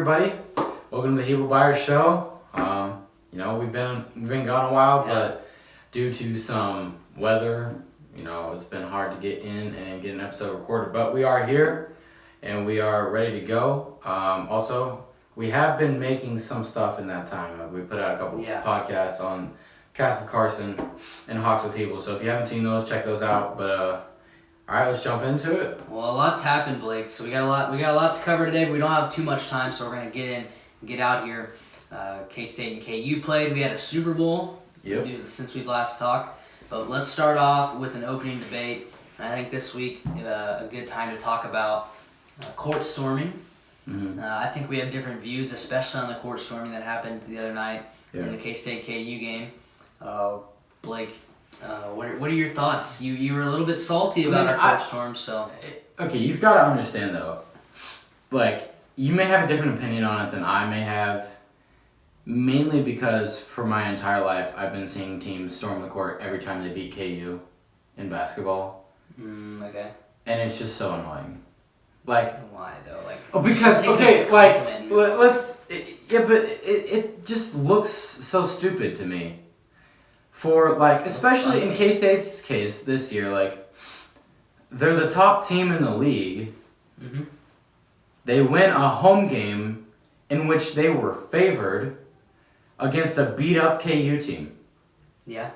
everybody? Welcome to the Heble Byers show. We've been gone a while, but due to some weather, it's been hard to get in and get an episode recorded. But we are here, and we are ready to go. Also, we have been making some stuff in that time. We put out a couple podcasts on Cast with Carson and Hawks with Heble. So if you haven't seen those, check those out. But all right, let's jump into it. Well, a lot's happened, Blake. So we got a lot to cover today. But we don't have too much time, so we're gonna get out here. K-State and KU played. We had a Super Bowl since we last talked. But let's start off with an opening debate. I think this week a good time to talk about court storming. Mm-hmm. I think we have different views, especially on the court storming that happened the other night in the K-State KU game. Blake, what are your thoughts? You were a little bit salty about our court storm, so. Okay, you've got to understand though. Like, you may have a different opinion on it than I may have. Mainly because for my entire life, I've been seeing teams storm the court every time they beat KU in basketball. Okay. And it's just so annoying. Like, why though? It just looks so stupid to me. For especially in K-State's case this year, they're the top team in the league. Mm-hmm. They win a home game in which they were favored against a beat up KU team. Yeah.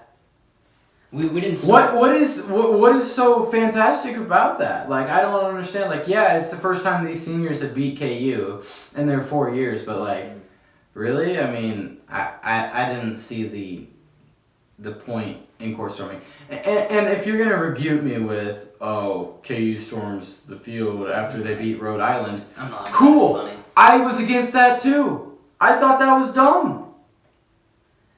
We didn't. What is so fantastic about that? I don't understand. It's the first time these seniors have beat KU in their 4 years, but really, I mean, I didn't see the point in court storming. And if you're gonna rebuke me with KU storms the field after they beat Rhode Island, I'm not. Cool. I was against that too. I thought that was dumb.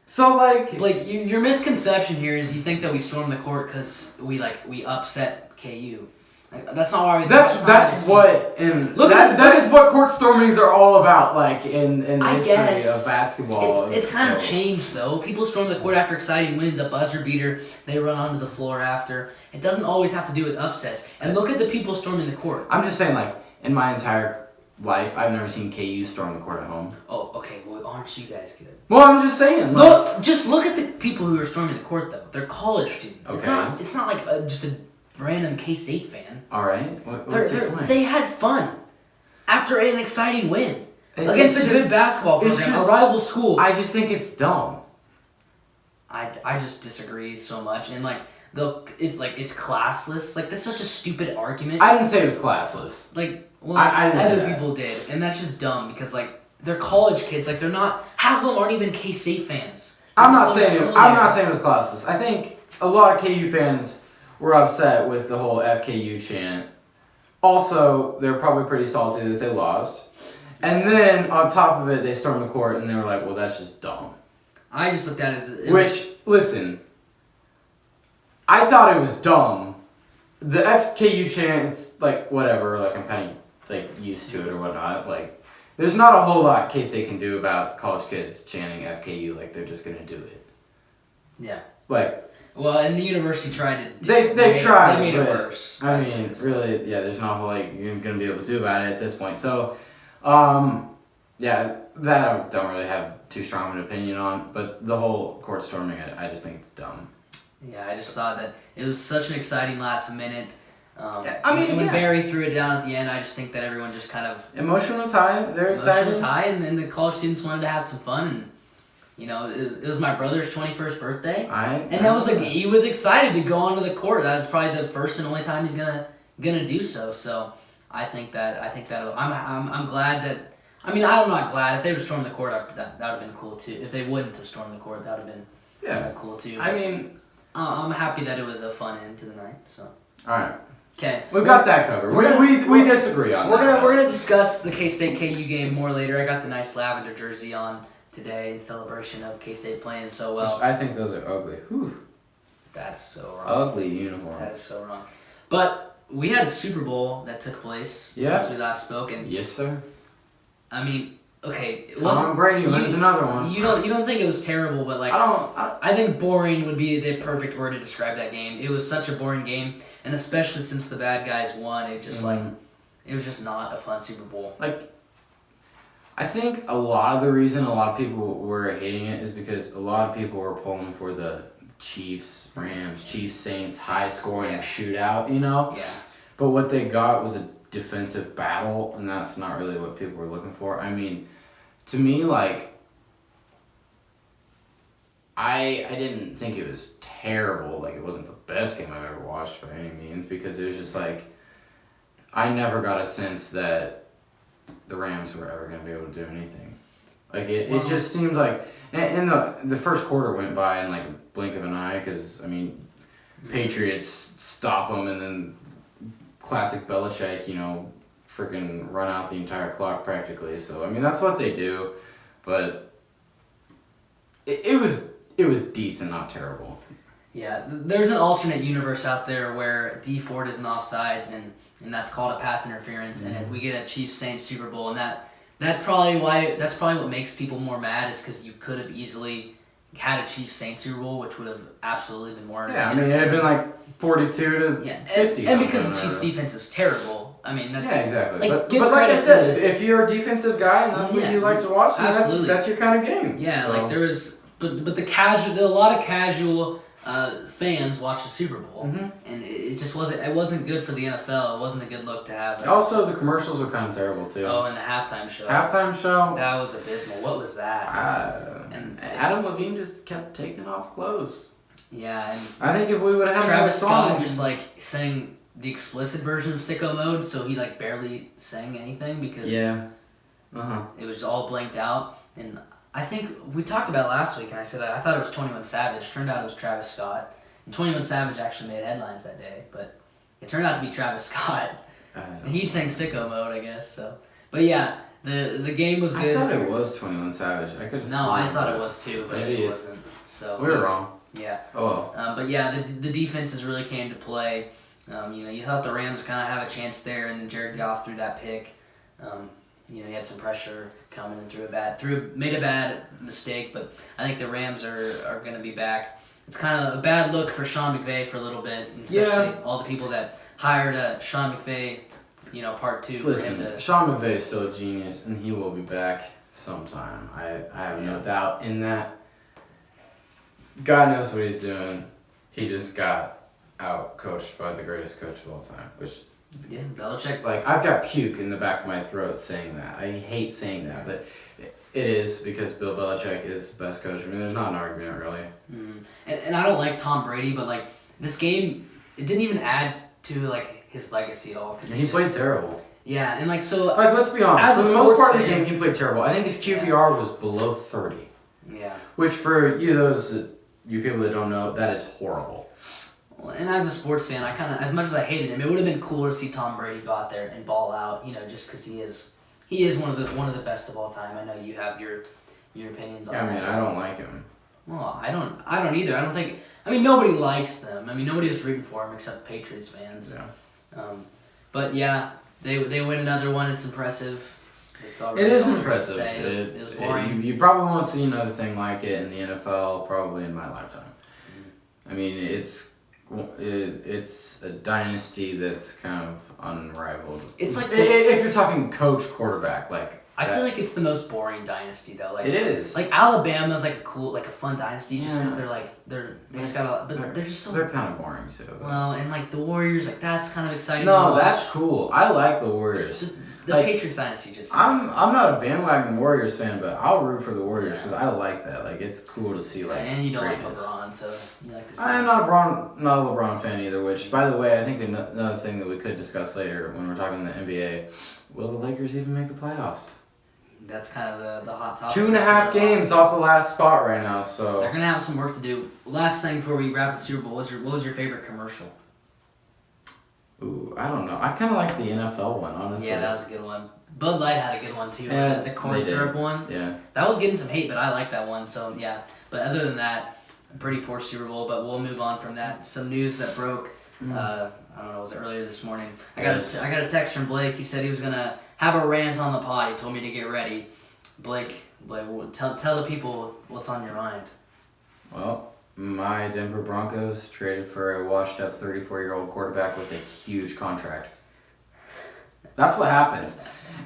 So Blake, your misconception here is you think that we stormed the court because we upset KU. That's not why we. That's what that is what court stormings are all about. In the history of basketball, it's kind of changed though. People storm the court after exciting wins, a buzzer beater. They run onto the floor after. It doesn't always have to do with upsets. And look at the people storming the court. I'm just saying, in my entire life, I've never seen KU storm the court at home. Oh, okay. Well, aren't you guys good? Well, I'm just saying. Look at the people who are storming the court though. They're college students. Okay. It's not just a random K-State fan. All right. What's your point? They had fun after an exciting win against a good basketball program, a rival school. I just think it's dumb. I just disagree so much, and it's classless. That's such a stupid argument. I didn't say it was classless. I didn't other people did, and that's just dumb because they're college kids. They're not. Half of them aren't even K-State fans. I'm not saying it was classless. I think a lot of KU fans were upset with the whole FKU chant. Also, they're probably pretty salty that they lost. And then, on top of it, they stormed the court and they were like, well, that's just dumb. I just looked at it as... Listen, I thought it was dumb. The FKU chant, it's whatever, I'm kind of used to it or whatnot. There's not a whole lot K-State can do about college kids chanting FKU, they're just going to do it. Yeah. Well, and the university tried to... They tried. They made it worse. I mean, really, there's not a whole lot you're going to be able to do about it at this point. So, that I don't really have too strong an opinion on. But the whole court storming, I just think it's dumb. Yeah, I just thought that it was such an exciting last minute. When Barry threw it down at the end, I just think that everyone just kind of... Emotion was high. They're excited. Emotion was high, and then the college students wanted to have some fun, and... it was my brother's 21st birthday, and that was he was excited to go onto the court. That was probably the first and only time he's gonna do so. So I think that I'm glad that. I mean, I'm not glad if they would storm the court. That would have been cool too. If they wouldn't have stormed the court, that would have been cool too. I mean, I'm happy that it was a fun end to the night. So all right. Okay, we've got that covered. We disagree on that. We're gonna discuss the K-State KU game more later. I got the nice lavender jersey on today in celebration of K-State playing so well. Which I think those are ugly. Whew. That's so wrong. Ugly uniform. That is so wrong. But we had a Super Bowl that took place since we last spoke, and yes, sir. I mean, okay, Tom Brady wins another one. You don't think it was terrible, but I think boring would be the perfect word to describe that game. It was such a boring game, and especially since the bad guys won, it just it was just not a fun Super Bowl. I think a lot of the reason a lot of people were hating it is because a lot of people were pulling for the Chiefs, Rams, Chiefs, Saints, high-scoring shootout, you know? Yeah. But what they got was a defensive battle, and that's not really what people were looking for. I mean, to me, like, I didn't think it was terrible. Like, it wasn't the best game I've ever watched by any means, because it was just like, I never got a sense that the Rams were ever going to be able to do anything. Like, it just seemed like, and the first quarter went by in like a blink of an eye, because, I mean, Patriots stop them, and then classic Belichick, you know, freaking run out the entire clock practically. So, I mean, that's what they do, but it was decent, not terrible. Yeah, there's an alternate universe out there where D Ford is an offsides, and that's called a pass interference, and we get a Chiefs Saints Super Bowl, and that's probably what makes people more mad, is because you could have easily had a Chiefs Saints Super Bowl, which would have absolutely been more. Yeah, I mean, it had been like 42 to 50. And because the Chiefs defense is terrible. I mean, that's exactly. Like, but like I said, if you're a defensive guy and that's what you like to watch, then that's your kind of game. Yeah, so. like there was, but a lot of casual fans watch the Super Bowl, and it just wasn't good for the NFL. It wasn't a good look to have. Also, the commercials were kind of terrible too. Oh, and the halftime show. That was abysmal. What was that? And Adam Levine just kept taking off clothes. Yeah, and I think if we would have had Travis Scott just like sang the explicit version of Sicko Mode, so he like barely sang anything because it was all blanked out. And I think we talked about it last week, and I said I thought it was 21 Savage. Turned out it was Travis Scott. And 21 Savage actually made headlines that day, but it turned out to be Travis Scott. And he sang Sicko Mode, I guess. So, but yeah, the game was good. I thought it was 21 Savage. I could have. No, I thought it was too, but it wasn't. So we were wrong. Yeah. Oh well. But yeah, the defenses really came to play. You thought the Rams kind of have a chance there, and then Jared Goff threw that pick. He had some pressure coming and made a bad mistake, but I think the Rams are going to be back. It's kind of a bad look for Sean McVay for a little bit, especially all the people that hired Sean McVay, part two. Listen, for him to... Sean McVay is still a genius, and he will be back sometime. I have no doubt in that. God knows what he's doing. He just got out-coached by the greatest coach of all time, which... Yeah, Belichick. Like, I've got puke in the back of my throat saying that. I hate saying that, but it is because Bill Belichick is the best coach. I mean, there's not an argument, really. And I don't like Tom Brady, but, like, this game, it didn't even add to, like, his legacy at all. Cause he played terrible. Yeah, and, like, so... Like, let's be honest. For the most part of the game, he played terrible. I think his QBR was below 30. Yeah. Which, for you people that don't know, that is horrible. And as a sports fan, I kind of, as much as I hated him, it would have been cool to see Tom Brady go out there and ball out, just because he is one of the best of all time. I know you have your opinions on that. I mean, I don't like him. Well, I don't either. I don't think. I mean, nobody likes them. I mean, nobody is rooting for him except Patriots fans. Yeah. But yeah, they win another one. It's impressive. It is impressive. It was boring. You probably won't see another thing like it in the NFL probably in my lifetime. I mean, it's a dynasty that's kind of unrivaled. It's like if you're talking coach quarterback, like I feel like it's the most boring dynasty though. Like it is. Like Alabama's like a cool, like a fun dynasty just because they just got a lot, but they're just so. They're kind of boring too. Well, and like the Warriors, like that's kind of exciting. No, that's cool. I like the Warriors. The Patriots dynasty just. I'm not a bandwagon Warriors fan, but I'll root for the Warriors because I like that. Like it's cool to see like. And you don't like LeBron, so you like to see. I'm not a LeBron fan either. Which, by the way, I think another thing that we could discuss later when we're talking the NBA, will the Lakers even make the playoffs? That's kind of the hot topic. 2.5 games off the last spot right now, so they're gonna have some work to do. Last thing before we wrap the Super Bowl, what was your favorite commercial? Ooh, I don't know. I kind of like the NFL one, honestly. Yeah, that was a good one. Bud Light had a good one too. Yeah, the corn syrup one. Yeah. That was getting some hate, but I like that one. So yeah. But other than that, pretty poor Super Bowl. But we'll move on from that. Some news that broke. I don't know. Was it earlier this morning? I got a text from Blake. He said he was gonna have a rant on the pod. He told me to get ready. Blake, tell the people what's on your mind. Well, my Denver Broncos traded for a washed-up 34-year-old quarterback with a huge contract. That's what happened.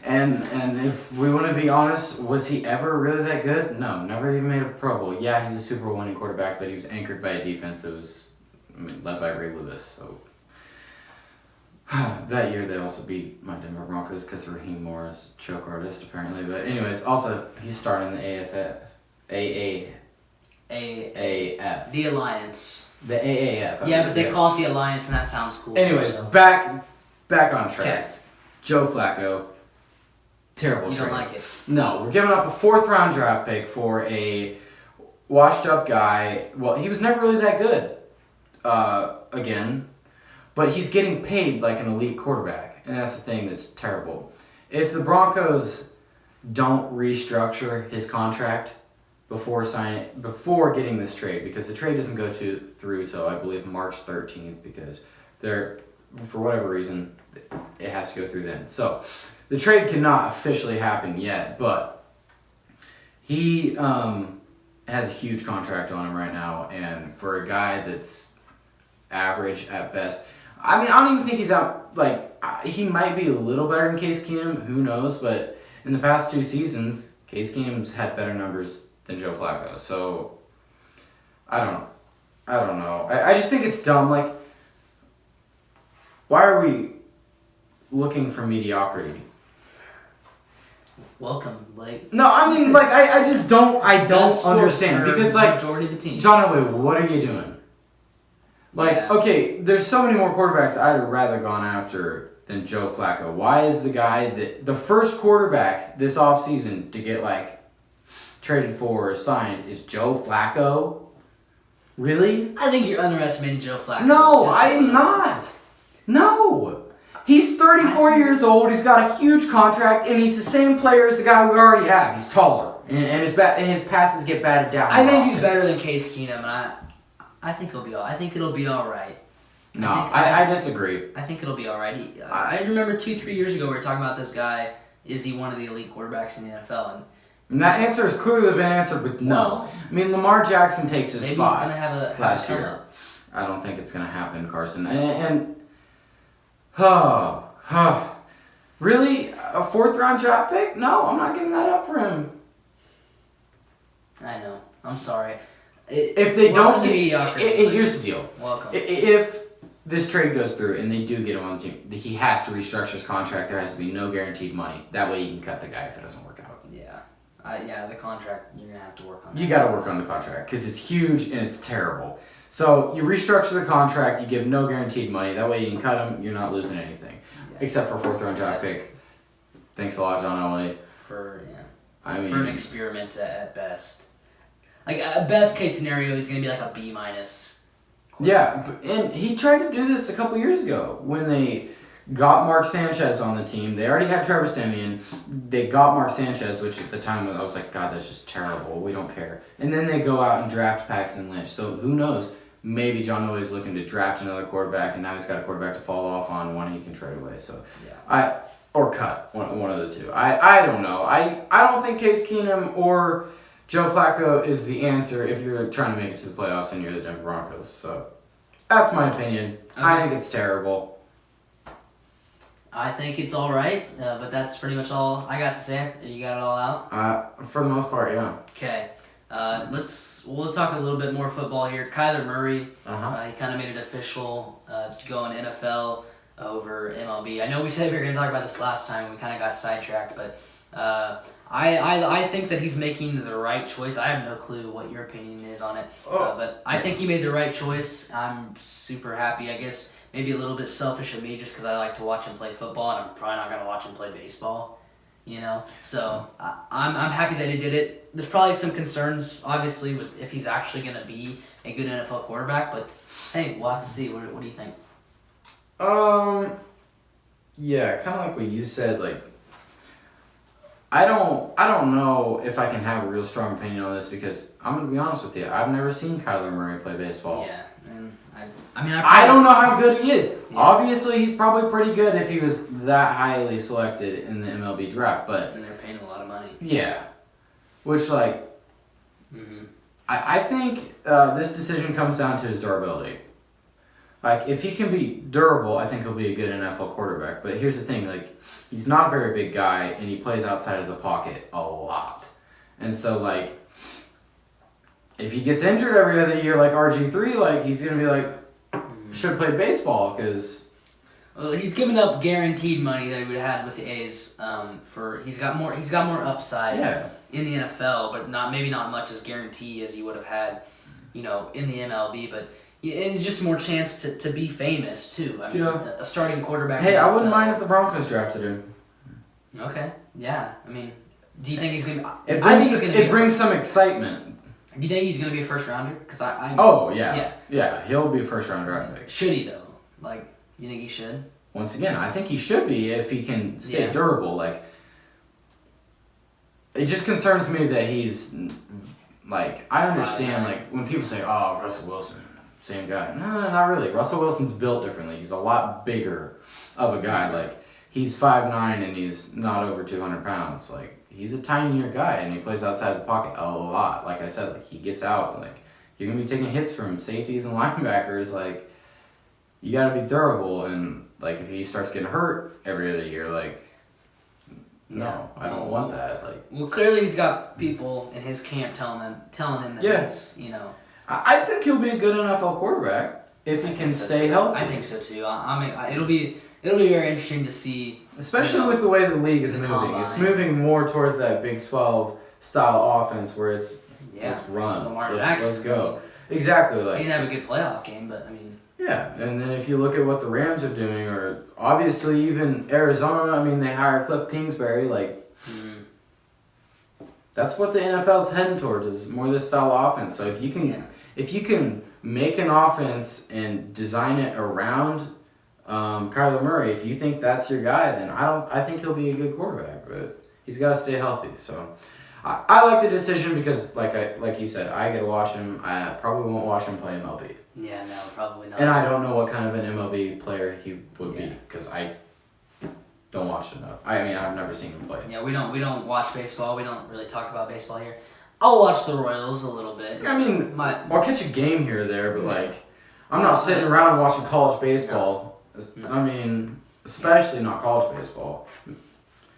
And if we want to be honest, was he ever really that good? No, never even made a Pro Bowl. Yeah, he's a Super Bowl winning quarterback, but he was anchored by a defense that was led by Ray Lewis. So that year they also beat my Denver Broncos because Raheem Moore's choke artist apparently. But anyways, also he's starting the AAF. The Alliance. The AAF. Yeah, but they call it the Alliance, and that sounds cool. Anyways, so. back on track. Okay. Joe Flacco. Terrible trade. You don't like it? No, we're giving up a 4th round draft pick for a washed up guy. Well, he was never really that good. Again, but he's getting paid like an elite quarterback, and that's the thing that's terrible. If the Broncos don't restructure his contract before getting this trade, because the trade doesn't go through till I believe March 13th, because they're, for whatever reason, it has to go through then. So the trade cannot officially happen yet, but he has a huge contract on him right now, and for a guy that's average at best, I mean, I don't even think he's out, like, he might be a little better than Case Keenum, who knows, but in the past 2 seasons, Case Keenum's had better numbers than Joe Flacco, so I don't know. I just think it's dumb. Like, why are we looking for mediocrity? Welcome, Blake. No, I mean, like, I just don't understand, because, like, majority of the team. John Elway, what are you doing? Like, Yeah. okay, there's so many more quarterbacks I'd have rather gone after than Joe Flacco. Why is the guy the first quarterback this offseason to get, like, traded for or signed is Joe Flacco? Really? I think you're underestimating Joe Flacco. No, I'm not. No. He's 34 years old, he's got a huge contract, and he's the same player as the guy we already have. He's taller, and his passes get batted down. I think he's better than Case Keenum, and I think it'll be all right. No, I disagree. I think it'll be all right. I remember 2-3 years ago we were talking about this guy. Is he one of the elite quarterbacks in the NFL? And that answer has clearly been answered with no. I mean, Lamar Jackson takes his spot. Maybe he's gonna have last a year. I don't think it's gonna happen, Carson. Really, a 4th round draft pick? No, I'm not giving that up for him. I know. I'm sorry. If they don't get here's the deal. Welcome. If this trade goes through and they do get him on the team, he has to restructure his contract. There has to be no guaranteed money. That way you can cut the guy if it doesn't work out. Yeah. The contract, you're going to have to work on. You got to work on the contract because it's huge and it's terrible. So you restructure the contract, you give no guaranteed money. That way you can cut him, you're not losing anything. Yeah. Except for a 4th round draft pick. Thanks a lot, John Elway. For an experiment at best. Like, best case scenario, he's going to be like a B-. Yeah, and he tried to do this a couple years ago when they got Mark Sanchez on the team. They already had Trevor Siemian. They got Mark Sanchez, which at the time I was like, God, that's just terrible. We don't care. And then they go out and draft Paxton Lynch. So who knows? Maybe John Elway's looking to draft another quarterback, and now he's got a quarterback to fall off on, one he can trade away. So or cut one of the two. I don't know. I don't think Case Keenum or Joe Flacco is the answer if you're trying to make it to the playoffs and you're the Denver Broncos. So that's my opinion. Okay. I think it's terrible. I think it's all right, but that's pretty much all I got to say. You got it all out? For the most part, yeah. Okay. We'll talk a little bit more football here. Kyler Murray, he kind of made it official to go in NFL over MLB. I know we said we were going to talk about this last time. We kind of got sidetracked, but I think that he's making the right choice. I have no clue what your opinion is on it, but I think he made the right choice. I'm super happy. I guess maybe a little bit selfish of me just because I like to watch him play football, and I'm probably not going to watch him play baseball. So I'm happy that he did it. There's probably some concerns, obviously, with if he's actually going to be a good NFL quarterback, but hey, we'll have to see. What do you think? Yeah, kind of like what you said. Like, I don't know if I can have a real strong opinion on this because I'm gonna be honest with you. I've never seen Kyler Murray play baseball. Yeah, and I don't know how good he is. Yeah. Obviously, he's probably pretty good if he was that highly selected in the MLB draft, but and they're paying him a lot of money. Yeah, which I think this decision comes down to his durability. Like, if he can be durable, I think he'll be a good NFL quarterback. But here's the thing, like, he's not a very big guy, and he plays outside of the pocket a lot. And so, like, if he gets injured every other year like RG3, like, he's going to be like, should play baseball, because... Well, he's given up guaranteed money that he would have had with the A's. He's got more upside in the NFL, but maybe not much as guarantee as he would have had, in the MLB. But and just more chance to be famous too. I mean, a starting quarterback. Hey, I wouldn't mind if the Broncos drafted him. Okay. Yeah. I mean, do you think he's gonna? It brings some excitement. Do you think he's gonna be a first rounder? Because Yeah, he'll be a first round draft pick. Should he though? Like, you think he should? Once again, I think he should be if he can stay durable. Like, it just concerns me that he's like, I understand like when people say, "Oh, Russell Wilson, same guy." No, not really. Russell Wilson's built differently. He's a lot bigger of a guy. Like, he's 5'9" and he's not over 200 pounds. Like, he's a tinier guy and he plays outside the pocket a lot. Like I said, like, he gets out. Like, you're gonna be taking hits from safeties and linebackers. Like, you gotta be durable, and like, if he starts getting hurt every other year, like, no, I don't want that. Like, well, clearly he's got people in his camp telling him that he's, I think he'll be a good NFL quarterback if he can stay healthy. I think so too. I mean, it'll be very interesting to see, especially with the way the league is moving. Combine. It's moving more towards that Big 12 style offense where it's let's run, let's go. Exactly. Like, he didn't have a good playoff game, but I mean. Yeah, and then if you look at what the Rams are doing, or obviously even Arizona, I mean, they hired Cliff Kingsbury, like, that's what the NFL's heading towards, is more this style of offense. So if you can make an offense and design it around Kyler Murray, if you think that's your guy, then I think he'll be a good quarterback, but he's got to stay healthy. So I like the decision because, like you said, I get to watch him. I probably won't watch him play MLB. Yeah, no, probably not. And I don't know what kind of an MLB player he would be, because I don't watch enough. I mean, I've never seen him play. Yeah, we don't watch baseball. We don't really talk about baseball here. I'll watch the Royals a little bit. I mean, I'll catch a game here or there, but like, I'm not sitting around watching college baseball. No. I mean, especially not college baseball.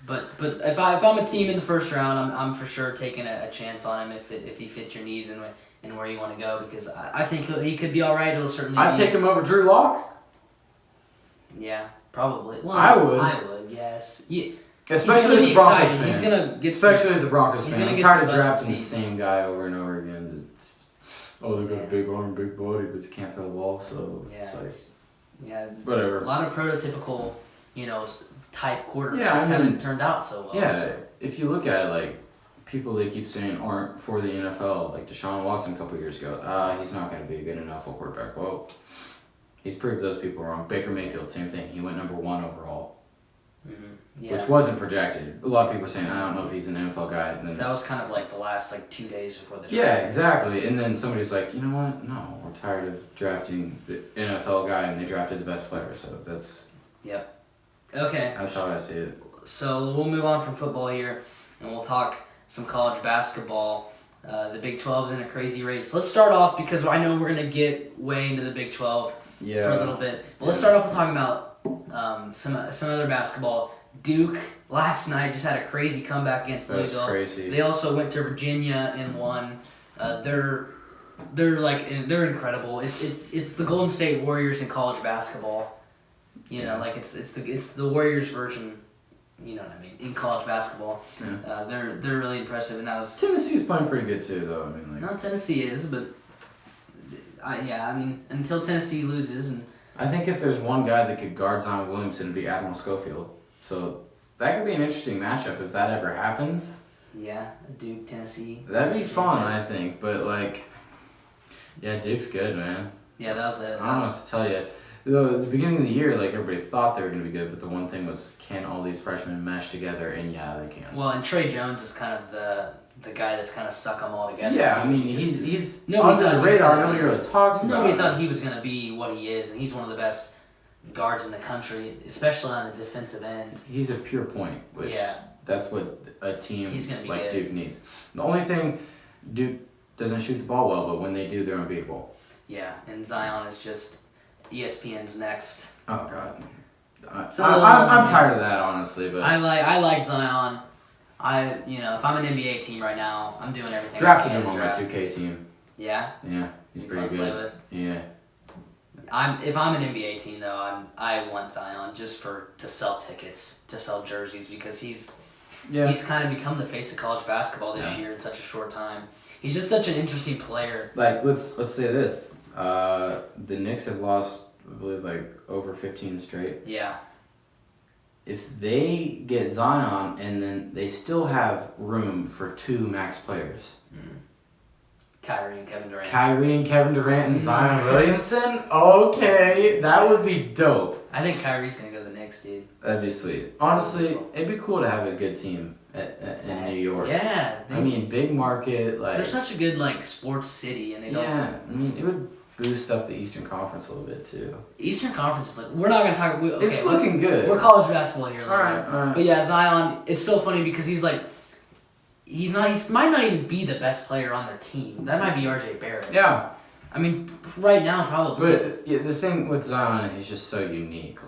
But if I'm a team in the first round, I'm for sure taking a chance on him if he fits your needs and where you want to go, because I think he could be all right. It'll certainly. I'd take him over Drew Lock. Yeah, probably. Well, I would. Yes. Especially as a Broncos fan. He's gonna get. Especially as a Broncos fan. I'm tired of drafting the same guy over and over again. They've got a big arm, big body, but they can't throw the ball. So it's whatever. A lot of prototypical, type quarterbacks haven't turned out so well. Yeah, so. If you look at it, like, people they keep saying aren't for the NFL, like Deshaun Watson a couple years ago, he's not going to be a good NFL quarterback. Well, he's proved those people wrong. Baker Mayfield, same thing. He went number 1 overall, which wasn't projected. A lot of people are saying, I don't know if he's an NFL guy. And then, that was kind of like the last 2 days before the draft. Yeah, exactly. And then somebody's like, you know what? No, we're tired of drafting the NFL guy, and they drafted the best player. So that's... Yep. Okay. That's how I see it. So we'll move on from football here, and we'll talk some college basketball. The Big 12's in a crazy race. Let's start off, because I know we're going to get way into the Big 12 for a little bit. But let's start off with talking about some other basketball. Duke last night just had a crazy comeback against Louisville. Crazy. They also went to Virginia and won. They're incredible. It's the Golden State Warriors in college basketball. It's the Warriors version. You know what I mean? In college basketball, they're really impressive, and that was Tennessee's playing pretty good too, though. I mean, no, Tennessee is, but until Tennessee loses, and I think if there's one guy that could guard Zion Williamson, it'd be Admiral Schofield. So that could be an interesting matchup if that ever happens. Yeah, Duke, Tennessee. That'd be fun, I think. But Duke's good, man. Yeah, that was it. I don't know what to tell you. At the beginning of the year, everybody thought they were going to be good, but the one thing was, can all these freshmen mesh together? And they can. Well, and Trey Jones is kind of the guy that's kind of stuck them all together. Yeah, I mean, he's under the radar. Nobody really talks about him. Nobody thought he was going to be what he is, and he's one of the best guards in the country, especially on the defensive end. He's a pure point, which that's what a team like Duke needs. The only thing, Duke doesn't shoot the ball well, but when they do, they're unbeatable. Yeah, and Zion is just ESPN's next. Oh God. So, I'm tired of that, honestly. But I like Zion. If I'm an NBA team right now, I'm doing everything. Drafted I can him on my draft. 2K team. Yeah. Yeah, he's Is he pretty fun to play good. with? Yeah. If I'm an NBA team though, I want Zion just to sell tickets, to sell jerseys, because he's kind of become the face of college basketball this year in such a short time. He's just such an interesting player. Like let's say this: the Knicks have lost, I believe, like over 15 straight. Yeah. If they get Zion and then they still have room for 2 max players. Kyrie and Kevin Durant and Zion Williamson? Okay, that would be dope. I think Kyrie's going to go to the Knicks, dude. That'd be sweet. Honestly, it'd be cool to have a good team in New York. Yeah. Big market. Like, they're such a good, sports city, and they don't... Yeah, it would boost up the Eastern Conference a little bit, too. Eastern Conference is we're not going to talk... It's looking good. We're college basketball here. All right. But yeah, Zion, it's so funny because he might not even be the best player on their team. That might be RJ Barrett. Yeah. Right now, probably. But the thing with Zion is he's just so unique.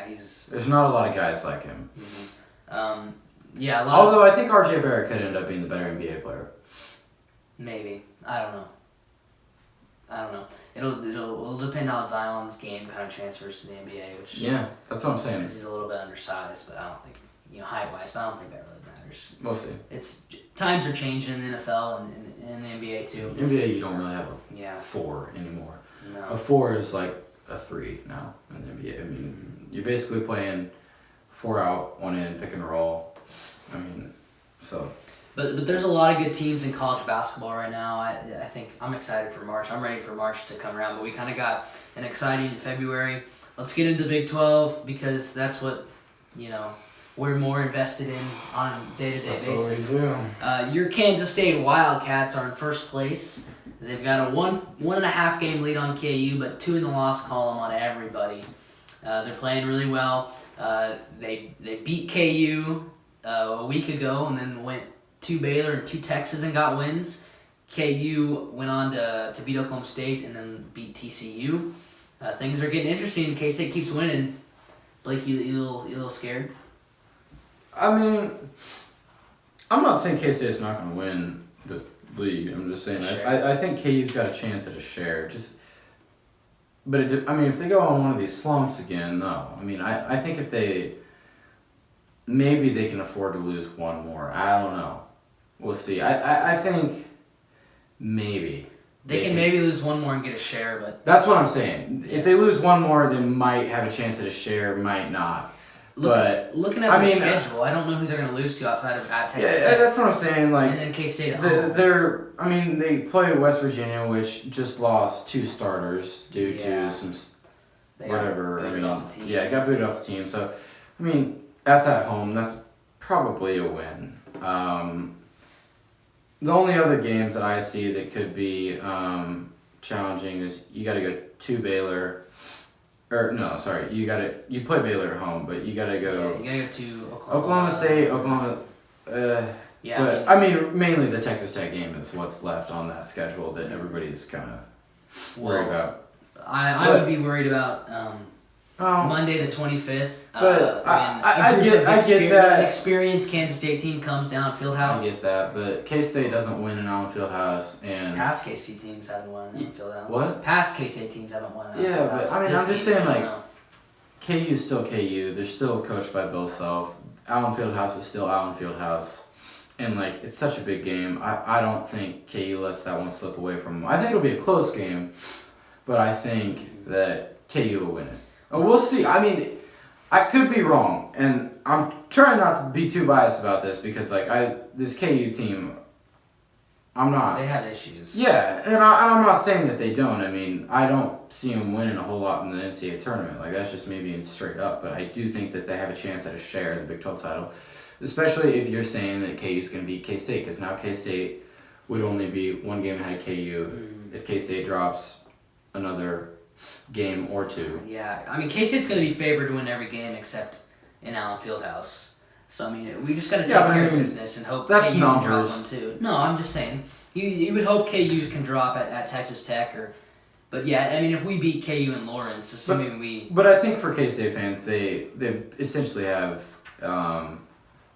He's... There's not a lot of guys like him. Mm-hmm. Although I think RJ Barrett could end up being the better NBA player. Maybe. I don't know. It'll depend how Zion's game kind of transfers to the NBA, which... Yeah, that's what I'm saying. He's a little bit undersized, but I don't think... height-wise, but I don't think that really matters. We'll see. Times are changing in the NFL and in the NBA too. NBA, you don't really have a 4 anymore. No. A 4 is like a 3 now in the NBA. You're basically playing 4 out, 1 in, pick and roll. So. But there's a lot of good teams in college basketball right now. I think I'm excited for March. I'm ready for March to come around. But we kind of got an exciting February. Let's get into the Big 12 because that's what we're more invested in on a day-to-day basis. That's what we do. Your Kansas State Wildcats are in first place. They've got a 1.5 game lead on KU, but 2 in the loss column on everybody. They're playing really well. They beat KU a week ago and then went to Baylor and to Texas and got wins. KU went on to beat Oklahoma State and then beat TCU. Things are getting interesting. K-State keeps winning. Blake, you a little scared? I'm not saying K-State's not going to win the league. I'm just saying I think KU's got a chance at a share. But if they go on one of these slumps again, no. I think if maybe they can afford to lose one more. I don't know. We'll see. I think maybe. They can maybe lose one more and get a share, but... That's what I'm saying. If they lose one more, they might have a chance at a share, might not. Looking at their schedule, I don't know who they're going to lose to outside of at Texas Tech. Yeah, that's what I'm saying. And then K-State at home. They play West Virginia, which just lost 2 starters due to some whatever. Got booted off the team. Yeah, got booted off the team. So, that's at home. That's probably a win. The only other games that I see that could be challenging is you got to go to Baylor. You play Baylor at home, but you gotta go. Yeah, you gotta go to Oklahoma State, Oklahoma. Mainly the Texas Tech game is what's left on that schedule that everybody's kind of worried about. I would be worried about Monday the 25th. But I get that. An experienced Kansas State team comes down Fieldhouse. I get that, but K-State doesn't win in Allen Fieldhouse, and past K-State teams haven't won in Allen Fieldhouse. What? Past K-State teams haven't won in Allen Fieldhouse. But I'm just saying KU's still KU. They're still coached by Bill Self. Allen Fieldhouse is still Allen Fieldhouse, and it's such a big game. I don't think KU lets that one slip away from them. I think it'll be a close game, but I think that KU will win it. We'll see. I could be wrong, and I'm trying not to be too biased about this because, this KU team, I'm not. They have issues. Yeah, and I'm not saying that they don't. I don't see them winning a whole lot in the NCAA tournament. That's just me being straight up, but I do think that they have a chance at a share of the Big 12 title, especially if you're saying that KU's going to beat K-State, because now K-State would only be 1 game ahead of KU if K-State drops another game or 2. Yeah, K-State's going to be favored to win every game except in Allen Fieldhouse. So, we just got to take care of business and hope that's KU numbers. can drop one too. No, I'm just saying. You would hope KU can drop at Texas Tech or But yeah, I mean, if we beat KU and Lawrence, assuming we... But I think for K-State fans, they essentially have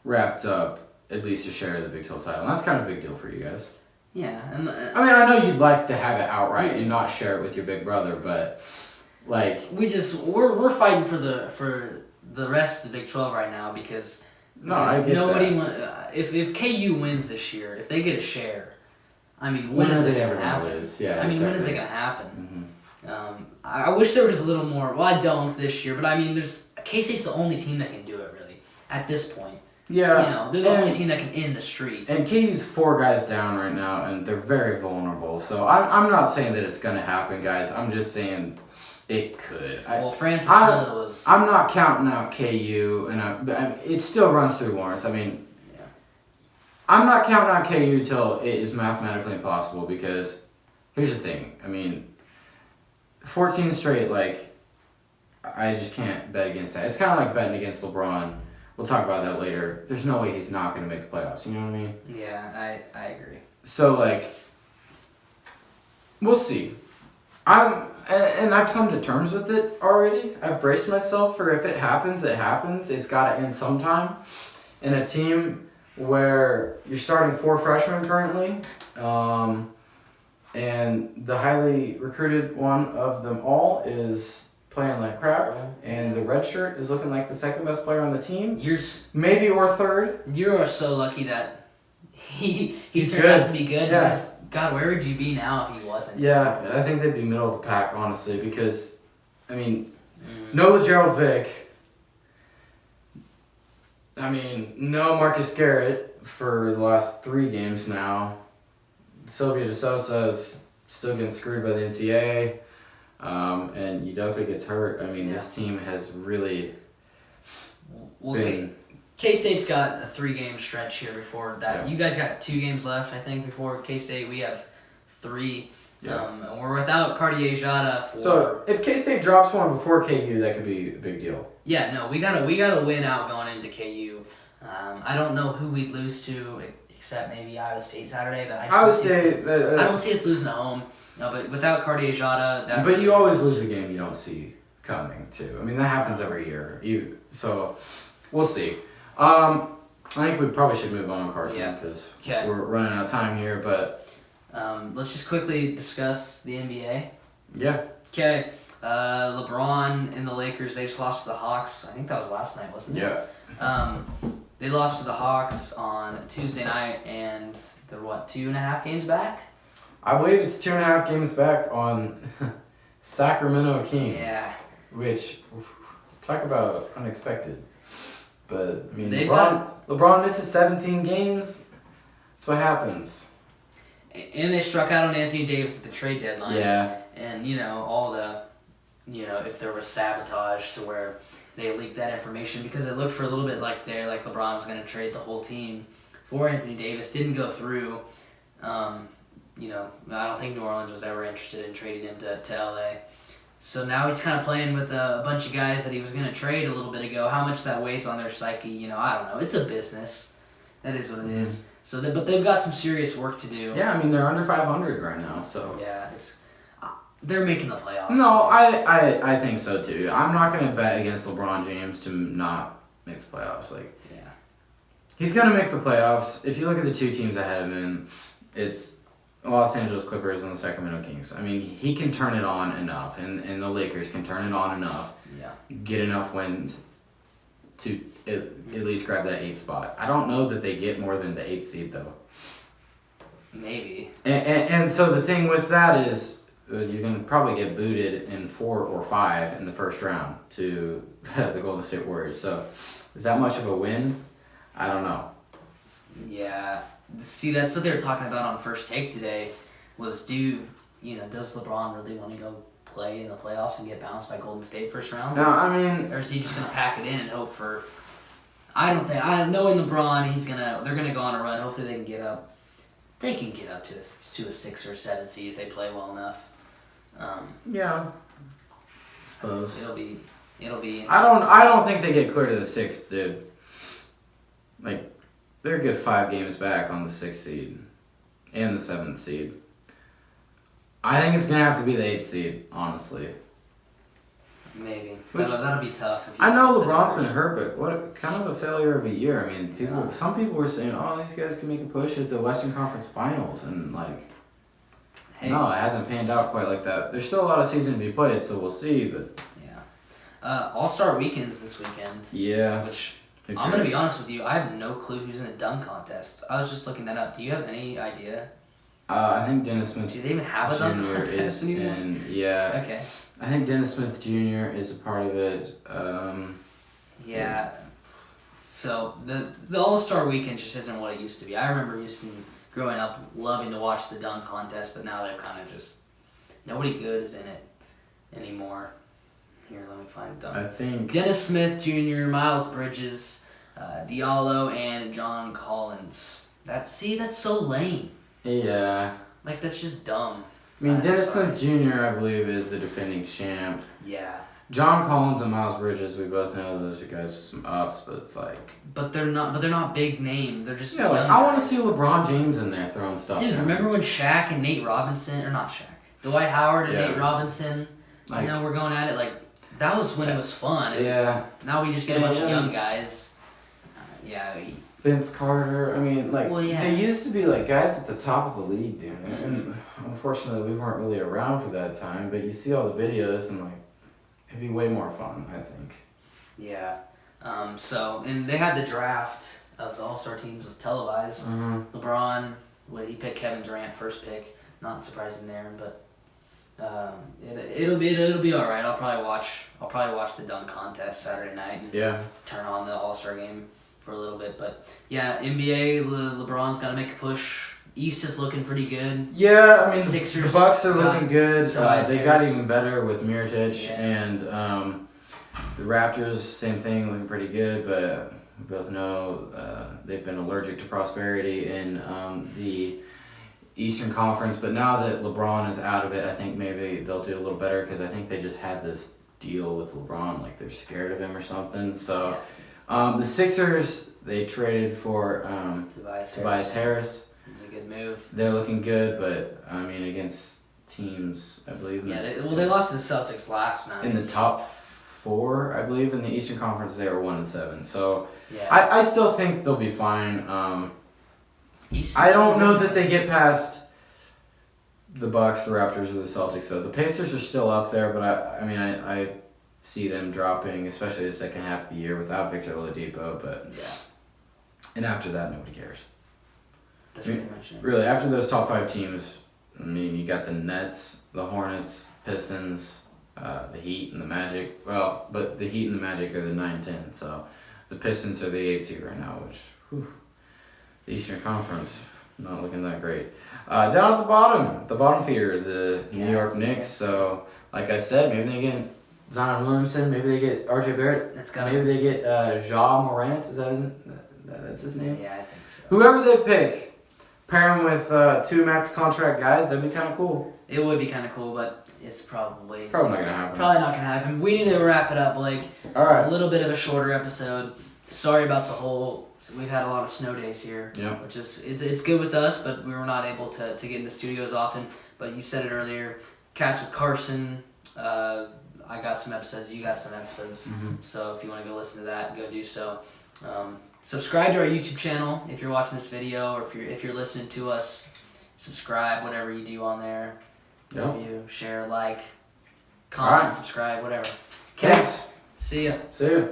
wrapped up at least a share of the Big 12 title. And that's kind of a big deal for you guys. Yeah. And I mean, I know you'd like to have it outright and not share it with your big brother, but like... We're fighting for the rest of the Big 12 right now because... No, I get nobody that. If KU wins this year, if they get a share, I mean, when is it going to happen? Yeah, I mean, when is it going to happen? Mm-hmm. I wish there was a little more. Well, I don't this year, but I mean, K-State's the only team that can do it really at this point. Yeah, they're the only team that can end the streak. And KU's 4 guys down right now, and they're very vulnerable. So I'm not saying that it's going to happen, guys. I'm just saying. It could. Fran Fraschilla was... I'm not counting out KU, and it still runs through Lawrence. I mean, I'm not counting out KU till it is mathematically impossible because here's the thing. I mean, 14 straight, like, I just can't bet against that. It's kind of like betting against LeBron. We'll talk about that later. There's no way he's not going to make the playoffs. You know what I mean? Yeah, I agree. So, like, we'll see. And I've come to terms with it already. I've braced myself for if it happens, it happens. It's got to end sometime. In a team where you're starting 4 freshmen currently, and the highly recruited one of them all is playing like crap, and the red shirt is looking like the second best player on the team. Maybe or third. You are so lucky that he turned good. out to be good because... God, where would you be now if he wasn't? Yeah, I think they'd be middle of the pack, honestly, because, I mean, no LaGerald Vick. I mean, no Marcus Garrett for the last 3 games now. Sylvia DeSosa is still getting screwed by the NCAA. And Udoka gets hurt. I mean, this team has really been... K-State's got a 3-game stretch here before that. Yeah. You guys got 2 games left, I think, before K-State. We have 3. Yeah. And we're without Cartier-Jada for... So, if K-State drops one before KU, that could be a big deal. Yeah, no, we gotta win out going into KU. I don't know who we'd lose to, except maybe Iowa State Saturday, but I don't see us losing at home. No, but without Cartier-Jada... But you always lose a game you don't see coming, too. I mean, that happens every year. So, we'll see. I think we probably should move on, Carson, because we're running out of time here, but... let's just quickly discuss the NBA. Yeah. Okay. LeBron and the Lakers, they just lost to the Hawks. I think that was last night, wasn't it? Yeah. They lost to the Hawks on Tuesday night, and they're, 2.5 games back? I believe it's 2.5 games back on Sacramento Kings. Yeah. Which, talk about unexpected. But, I mean, LeBron misses 17 games. That's what happens. And they struck out on Anthony Davis at the trade deadline. Yeah. And, all the, if there was sabotage to where they leaked that information because it looked for a little bit like LeBron was going to trade the whole team for Anthony Davis. Didn't go through. I don't think New Orleans was ever interested in trading him to LA. So now he's kind of playing with a bunch of guys that he was going to trade a little bit ago. How much that weighs on their psyche, I don't know. It's a business. That is what it is. So, but they've got some serious work to do. Yeah, I mean, they're under 500 right now, so... Yeah, they're making the playoffs. No, I think so, too. I'm not going to bet against LeBron James to not make the playoffs. He's going to make the playoffs. If you look at the 2 teams ahead of him, it's Los Angeles Clippers and the Sacramento Kings. I mean, he can turn it on enough, and the Lakers can turn it on enough. Yeah. Get enough wins to at least grab that 8th spot. I don't know that they get more than the 8th seed, though. Maybe. And so the thing with that is you're going to probably get booted in 4 or 5 in the first round to the Golden State Warriors. So is that much of a win? I don't know. Yeah. See, that's what they were talking about on First Take today was does LeBron really want to go play in the playoffs and get bounced by Golden State first round? No, I mean... Or is he just going to pack it in and hope for... knowing LeBron, they're going to go on a run. Hopefully they can get up. They can get up to a 6 or 7 seed if they play well enough. Yeah. I suppose. It'll be I don't think they get clear to the 6th, dude. They're a good 5 games back on the 6th seed and the 7th seed. I think it's gonna have to be the 8th seed, honestly. Maybe that'll be tough. If I know LeBron's been hurt, but what kind of a failure of a year. I mean, some people were saying, "Oh, these guys can make a push at the Western Conference Finals," and like, no, it hasn't panned out quite like that. There's still a lot of season to be played, so we'll see. But All-Star Weekend's this weekend. Yeah. Which I'm gonna be honest with you, I have no clue who's in the dunk contest. I was just looking that up. Do you have any idea? I think Dennis Smith. Do they even have a dunk contest anymore? Okay. I think Dennis Smith Jr. is a part of it. So the All-Star Weekend just isn't what it used to be. I remember growing up loving to watch the dunk contest, but now they're kind of just nobody good is in it anymore. Here, let me find them. I think Dennis Smith Jr., Miles Bridges, Diallo, and John Collins. That's so lame. Yeah. Like, that's just dumb. I mean, Dennis Smith Jr., I believe, is the defending champ. Yeah. John Collins and Miles Bridges, we both know those are guys with some ups, but it's like... But they're not big name. They're just like, I want to see LeBron James in there throwing stuff. Dude, remember when Shaq and Nate Robinson, or not Shaq, Dwight Howard and Nate Robinson, I know we're going at it, like, that was when it was fun. And now we just get a bunch of young guys. Vince Carter, I mean, like, they used to be, like, guys at the top of the league, dude. Mm-hmm. And unfortunately, we weren't really around for that time, but you see all the videos, and, like, it'd be way more fun, I think. Yeah. And they had the draft of the All-Star teams was televised. Mm-hmm. LeBron, he picked Kevin Durant first pick. Not surprising there, but it'll be all right. I'll probably watch the dunk contest Saturday night. And turn on the All-Star game for a little bit, but NBA, LeBron's got to make a push. East is looking pretty good. Yeah, I mean, Sixers, the Bucks are looking good. They got Harris. even better with Mirotic, and the Raptors, same thing, looking pretty good. But we both know they've been allergic to prosperity in the Eastern Conference. But now that LeBron is out of it, I think maybe they'll do a little better because I think they just had this deal with LeBron, like they're scared of him or something. So the Sixers, they traded for Tobias Harris. It's a good move. They're looking good, but I mean against teams, I believe. They lost to the Celtics last night. In the top 4, I believe, in the Eastern Conference, they were 1-7. So I still think they'll be fine. I don't know that they get past the Bucks, the Raptors, or the Celtics. Though the Pacers are still up there, but I see them dropping, especially the second half of the year without Victor Oladipo. But and after that, nobody cares. That's pretty much it. Really, after those top 5 teams, I mean, you got the Nets, the Hornets, Pistons, the Heat, and the Magic. Well, but the Heat and the Magic are the 9-10, so the Pistons are the 8th seed right now, which, the Eastern Conference, not looking that great. Down at the bottom feeder, the New York Knicks. So, like I said, maybe they get Zion Williamson, maybe they get RJ Barrett, maybe they get Ja Morant. Is that that's his name? Yeah, I think so. Whoever they pick. Pair him with 2 max contract guys, that'd be kind of cool. It would be kind of cool, but it's probably not going to happen. Probably not going to happen. We need to wrap it up, Blake. All right. A little bit of a shorter episode. Sorry about we've had a lot of snow days here. Yeah. Which is, it's good with us, but we were not able to get in the studio as often. But you said it earlier, Cats with Carson. I got some episodes, you got some episodes. Mm-hmm. So if you want to go listen to that, go do so. Subscribe to our YouTube channel if you're watching this video, or if you're listening to us. Subscribe, whatever you do on there. Review, share, like, comment, subscribe, whatever. Thanks. See ya. See ya.